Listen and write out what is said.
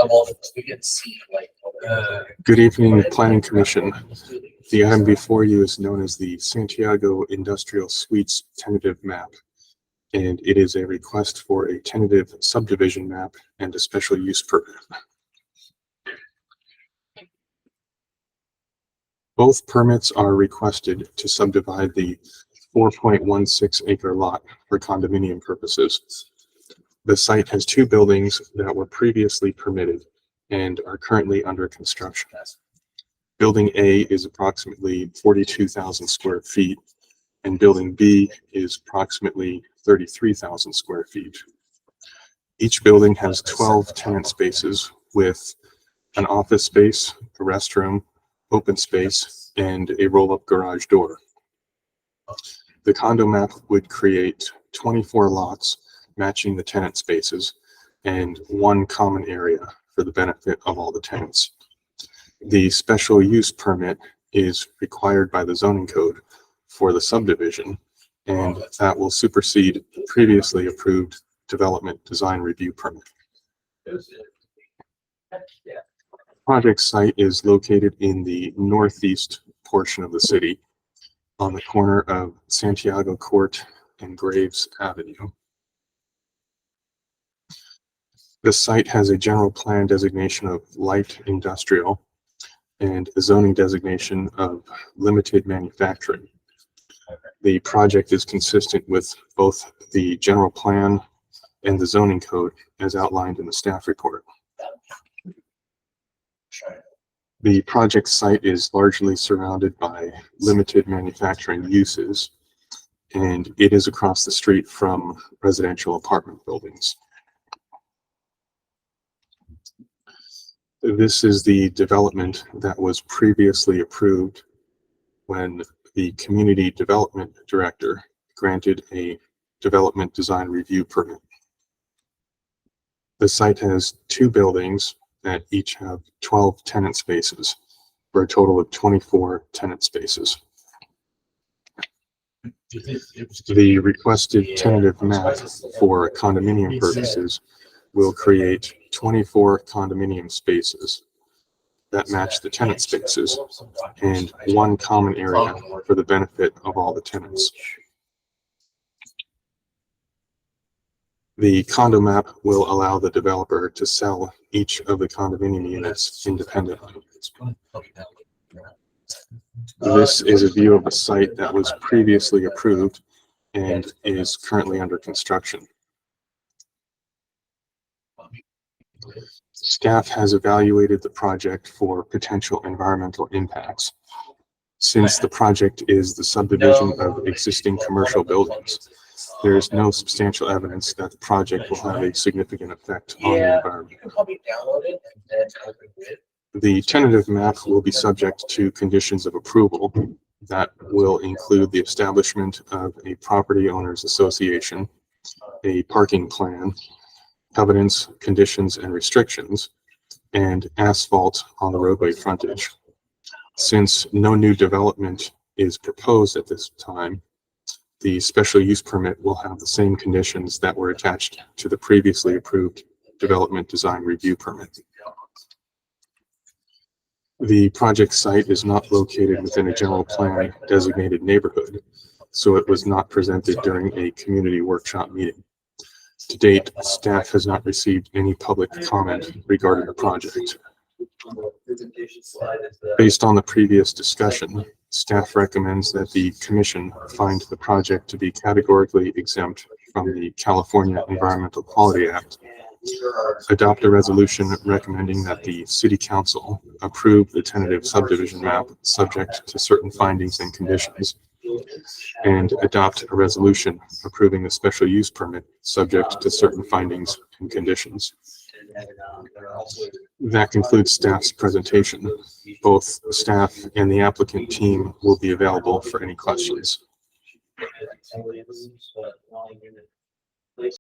well, we can see like. Good evening, Planning Commission. The item before you is known as the Santiago Industrial Suites tentative map, and it is a request for a tentative subdivision map and a special use permit. Both permits are requested to subdivide the 4.16 acre lot for condominium purposes. The site has two buildings that were previously permitted and are currently under construction. Building A is approximately 42,000 square feet, and Building B is approximately 33,000 square feet. Each building has 12 tenant spaces with an office space, a restroom, open space, and a roll-up garage door. The condo map would create 24 lots matching the tenant spaces and one common area for the benefit of all the tenants. The special use permit is required by the zoning code for the subdivision, and that will supersede the previously approved development design review permit. Project site is located in the northeast portion of the city on the corner of Santiago Court and Graves Avenue. The site has a general plan designation of light industrial and a zoning designation of limited manufacturing. The project is consistent with both the general plan and the zoning code as outlined in the staff report. The project site is largely surrounded by limited manufacturing uses, and it is across the street from residential apartment buildings. This is the development that was previously approved when the community development director granted a development design review permit. The site has two buildings that each have 12 tenant spaces for a total of 24 tenant spaces. The requested tentative map for condominium purposes will create 24 condominium spaces that match the tenant spaces and one common area for the benefit of all the tenants. The condo map will allow the developer to sell each of the condominium units independently. This is a view of a site that was previously approved and is currently under construction. Staff has evaluated the project for potential environmental impacts. Since the project is the subdivision of existing commercial buildings, there is no substantial evidence that the project will have a significant effect on the environment. The tentative map will be subject to conditions of approval that will include the establishment of a property owners association, a parking plan, covenants, conditions, and restrictions, and asphalt on the roadway frontage. Since no new development is proposed at this time, the special use permit will have the same conditions that were attached to the previously approved development design review permit. The project site is not located within a general plan designated neighborhood, so it was not presented during a community workshop meeting. To date, staff has not received any public comment regarding the project. Based on the previous discussion, staff recommends that the commission find the project to be categorically exempt from the California Environmental Quality Act, adopt a resolution recommending that the City Council approve the tentative subdivision map subject to certain findings and conditions, and adopt a resolution approving the special use permit subject to certain findings and conditions. That concludes staff's presentation. Both staff and the applicant team will be available for any questions.